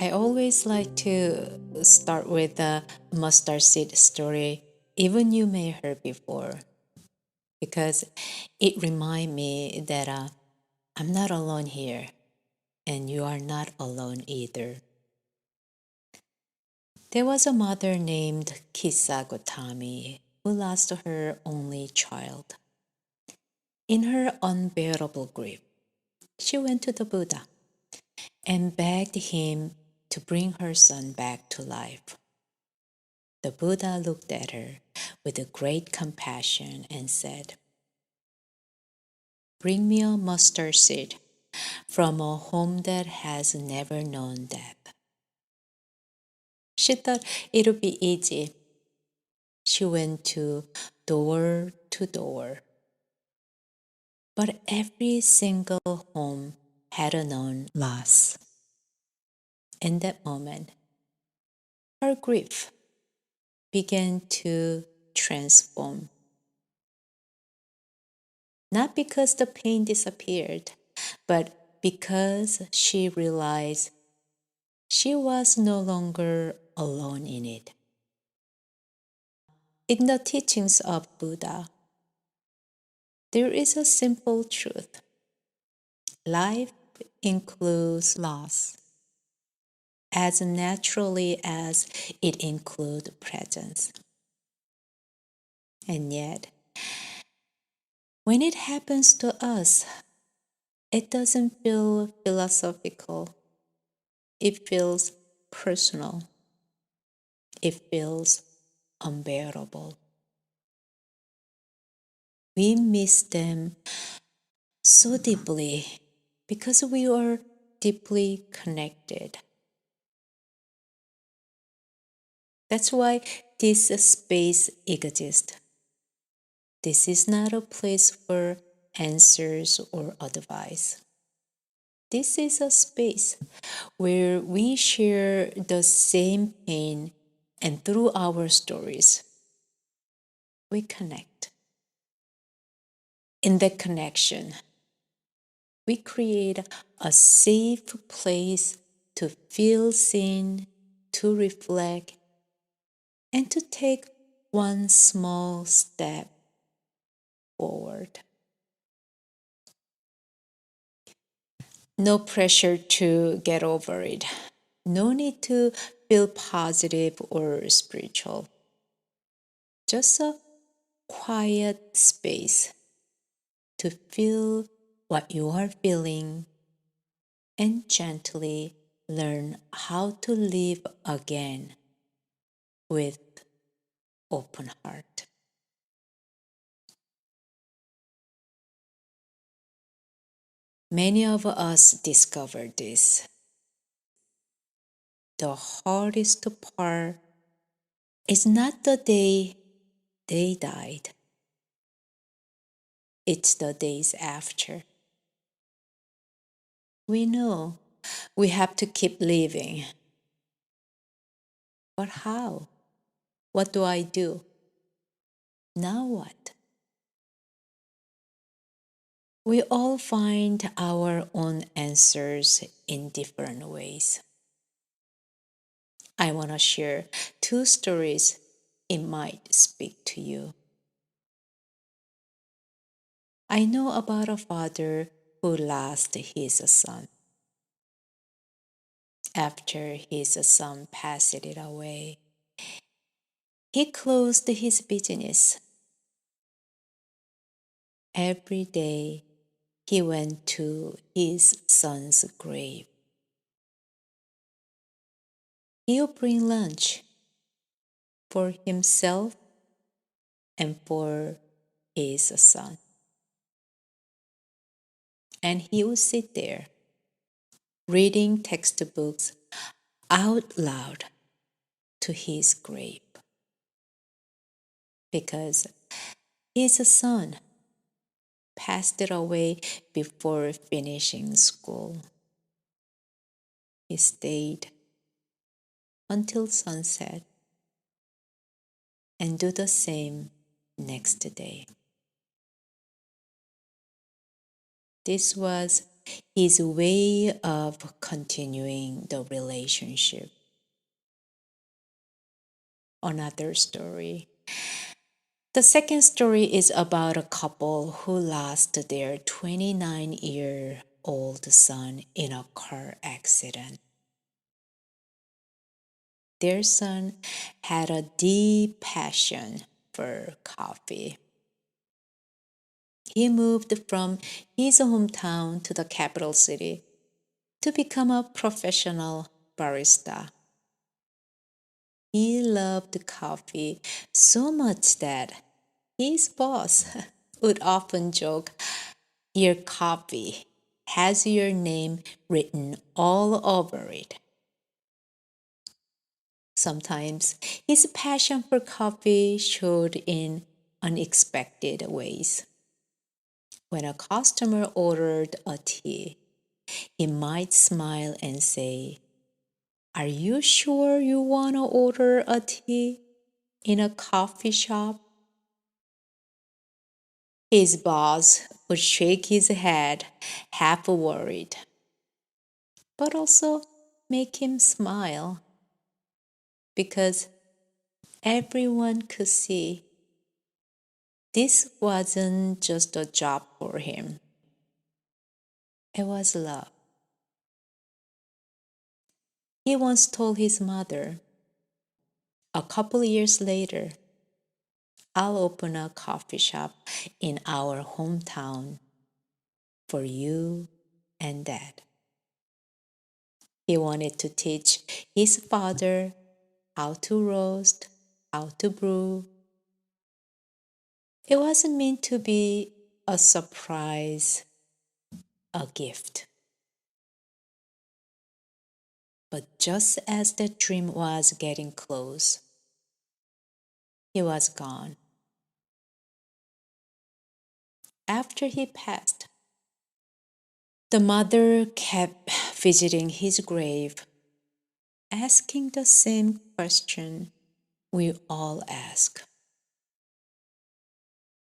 I always like to start with the mustard seed story, even you may have heard before, because it reminds me that I'm not alone here, and you are not alone either. There was a mother named Kisa Gotami who lost her only child. In her unbearable grief, she went to the Buddha and begged him to bring her son back to life. The Buddha looked at her with a great compassion and said, "Bring me a mustard seed from a home that has never known death." She thought it would be easy. She went to door, but every single home had a known loss. In that moment, her grief began to transform. Not because the pain disappeared, but because she realized she was no longer alone in it. In the teachings of Buddha, there is a simple truth. Life includes loss as naturally as it includes presence. And yet, when it happens to us, it doesn't feel philosophical. It feels personal. It feels unbearable. We miss them so deeply because we are deeply connected. That's why this space exists. This is not a place for answers or advice. This is a space where we share the same pain, and through our stories, we connect. In that connection, we create a safe place to feel seen, to reflect, and to take one small step forward. No pressure to get over it. No need to feel positive or spiritual. Just a quiet space to feel what you are feeling and gently learn how to live again with open heart. Many of us discover this. The hardest part is not the day they died, it's the days after. We know we have to keep living. But how? What do I do? Now what? We all find our own answers in different ways. I want to share two stories it might speak to you. I know about a father who lost his son. After his son passed it away, he closed his business. Every day he went to his son's grave. He would bring lunch for himself and for his son. And he would sit there reading textbooks out loud to his grave because his son passed it away before finishing school. He stayed until sunset and do the same next day. This was his way of continuing the relationship. Another story. The second story is about a couple who lost their 29-year-old son in a car accident. Their son had a deep passion for coffee. He moved from his hometown to the capital city to become a professional barista. He loved coffee so much that his boss would often joke, "Your coffee has your name written all over it." Sometimes his passion for coffee showed in unexpected ways. When a customer ordered a tea, he might smile and say, "Are you sure you want to order a tea in a coffee shop?" His boss would shake his head, half worried, but also make him smile because everyone could see this wasn't just a job for him, it was love. He once told his mother, "A couple years later, I'll open a coffee shop in our hometown for you and Dad." He wanted to teach his father how to roast, how to brew. It wasn't meant to be a surprise, a gift. But just as the dream was getting close, he was gone. After he passed, the mother kept visiting his grave, asking the same question we all ask.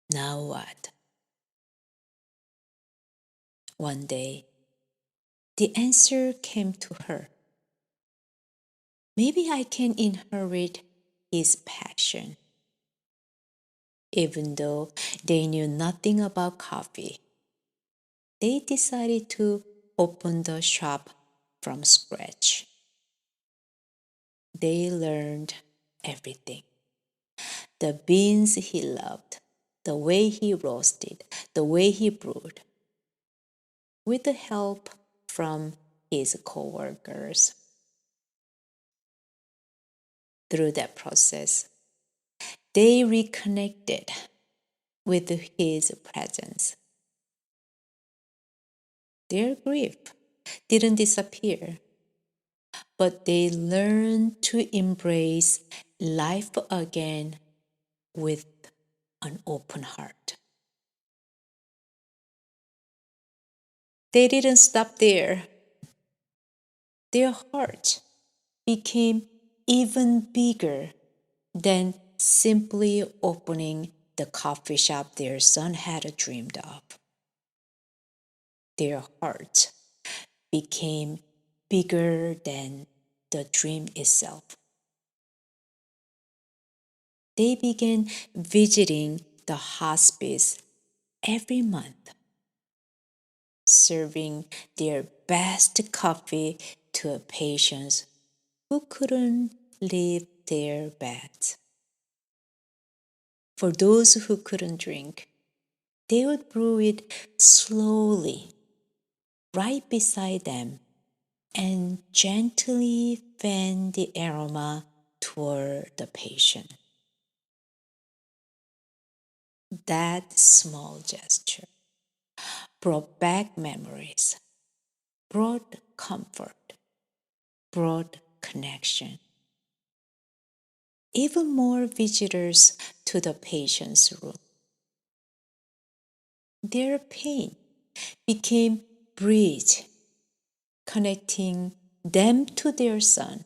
Now what? One day, the answer came to her. Maybe I can inherit his passion. Even though they knew nothing about coffee, they decided to open the shop from scratch. They learned everything: the beans he loved, the way he roasted, the way he brewed, with the help from his coworkers. Through that process, they reconnected with his presence. Their grief didn't disappear, but they learned to embrace life again with an open heart. They didn't stop there. Their heart became even bigger than simply opening the coffee shop their son had dreamed of. Their heart became bigger than the dream itself. They began visiting the hospice every month, serving their best coffee to patients who couldn't leave their beds. For those who couldn't drink, they would brew it slowly right beside them and gently fan the aroma toward the patient. That small gesture brought back memories, brought comfort, brought connection. Even more visitors to the patient's room. Their pain became bridge connecting them to their son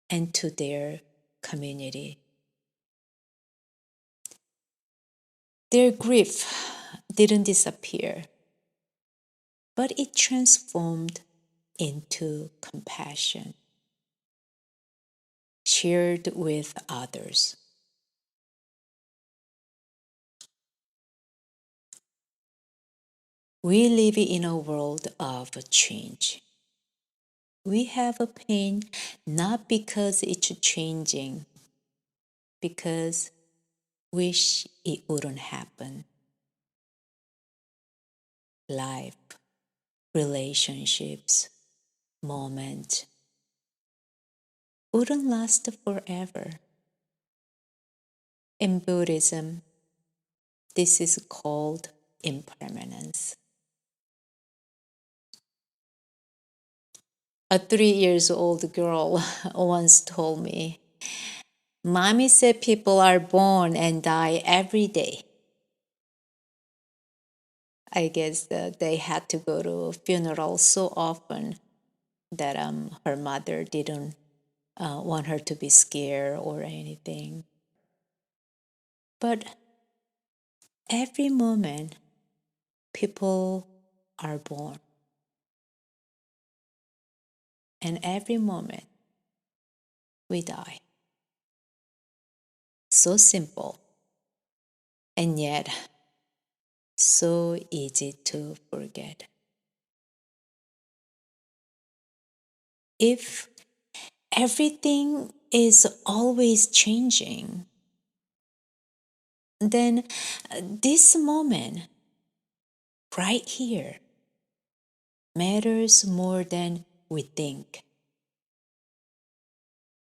and to their community. Their grief didn't disappear, but it transformed into compassion, shared with others. We live in a world of change. We have a pain not because it's changing, because wish it wouldn't happen. Life, relationships, moments wouldn't last forever. In Buddhism, this is called impermanence. A 3 years old girl once told me, Mommy said people are born and die every day. I guess that they had to go to funerals so often that her mother didn't want her to be scared or anything. But every moment, people are born. And every moment, we die. So simple, and yet so easy to forget. If everything is always changing, then this moment right here matters more than we think.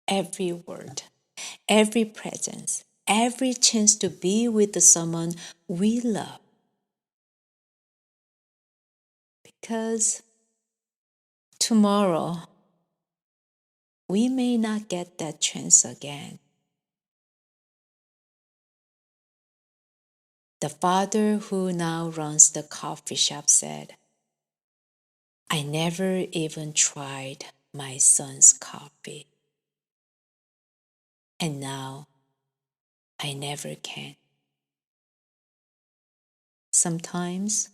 Every word, every presence, every chance to be with someone we love. Because tomorrow, we may not get that chance again. The father who now runs the coffee shop said, I never even tried my son's coffee. And now I never can. Sometimes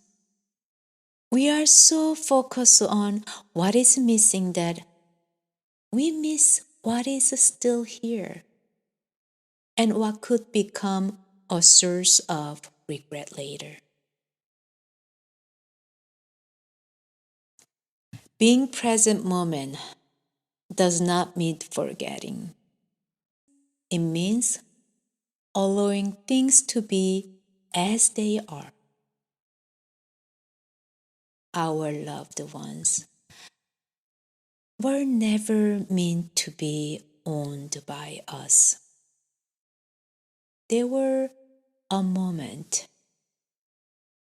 we are so focused on what is missing that we miss what is still here and what could become a source of regret later. Being present moment does not mean forgetting. It means allowing things to be as they are. Our loved ones were never meant to be owned by us. They were a moment,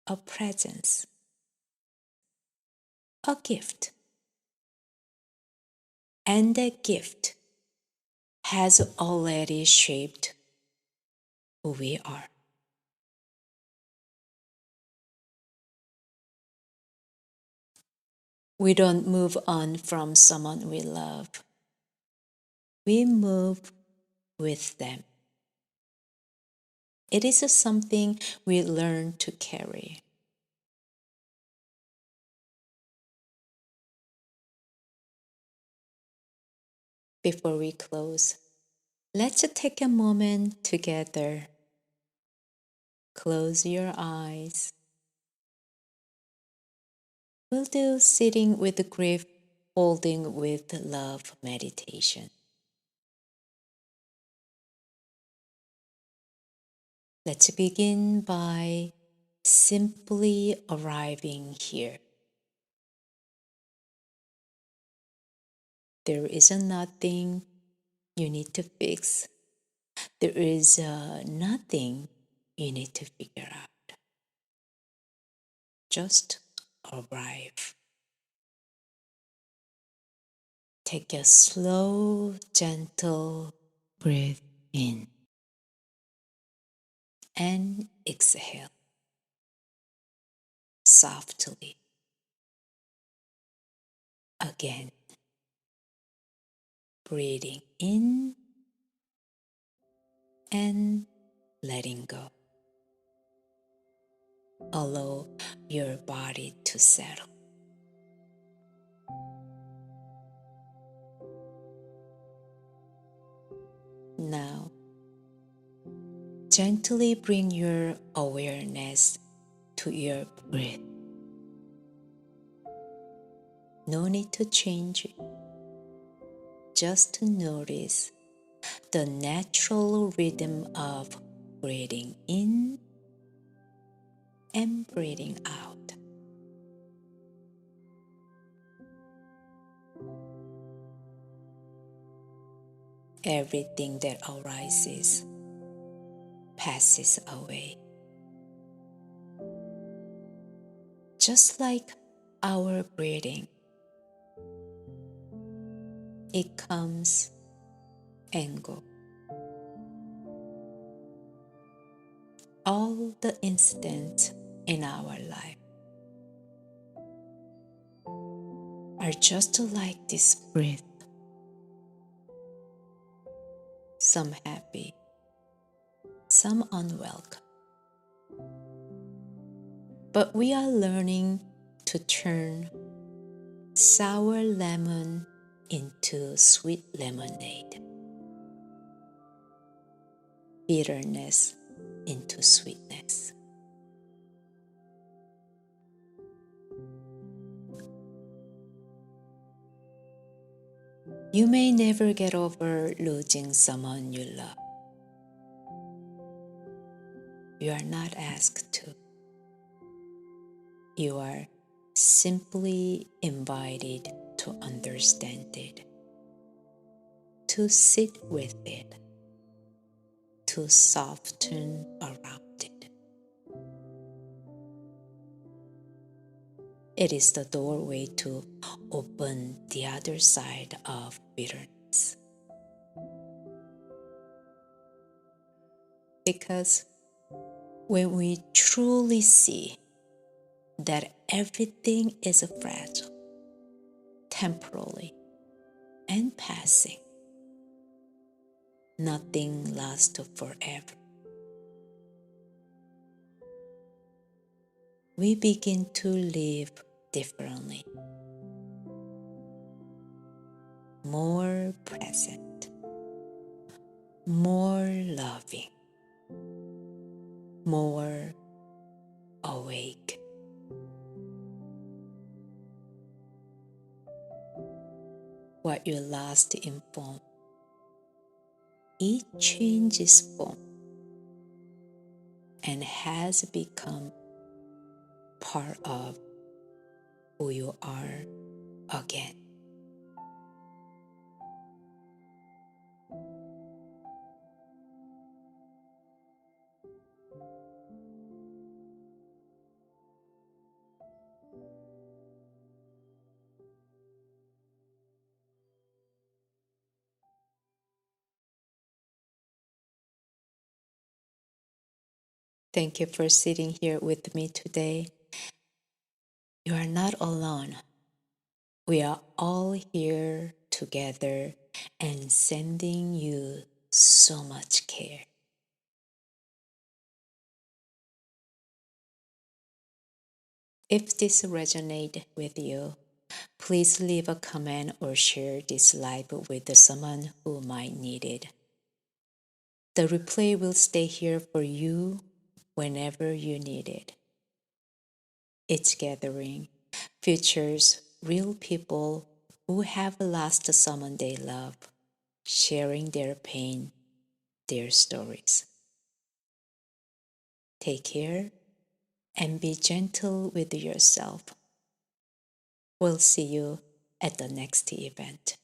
a presence, a gift. And that gift has already shaped who we are. We don't move on from someone we love. We move with them. It is something we learn to carry. Before we close, let's take a moment together. Close your eyes. We'll do sitting with grief, holding with love meditation. Let's begin by simply arriving here. There is nothing you need to fix. There is nothing you need to figure out. Just arrive. Take a slow, gentle breath in and exhale softly. Again, breathing in and letting go. Allow your body to settle. Now, gently bring your awareness to your breath. No need to change it. Just to notice the natural rhythm of breathing in and breathing out. Everything that arises passes away. Just like our breathing, it comes and goes. All the incidents in our life are just like this breath. Some happy, some unwelcome. But we are learning to turn sour lemon into sweet lemonade, bitterness into sweetness. You may never get over losing someone you love. You are not asked to. You are simply invited to understand it, to sit with it, to soften around it. It is the doorway to open the other side of bitterness. Because when we truly see that everything is fragile, temporary, and passing, nothing lasts forever, we begin to live differently, more present, more loving, more awake. What you lost in form, it changes form and has become part of who you are again. Thank you for sitting here with me today. You are not alone. We are all here together and sending you so much care. If this resonates with you, please leave a comment or share this live with someone who might need it. The replay will stay here for you whenever you need it. Each gathering features real people who have lost someone they love, sharing their pain, their stories. Take care and be gentle with yourself. We'll see you at the next event.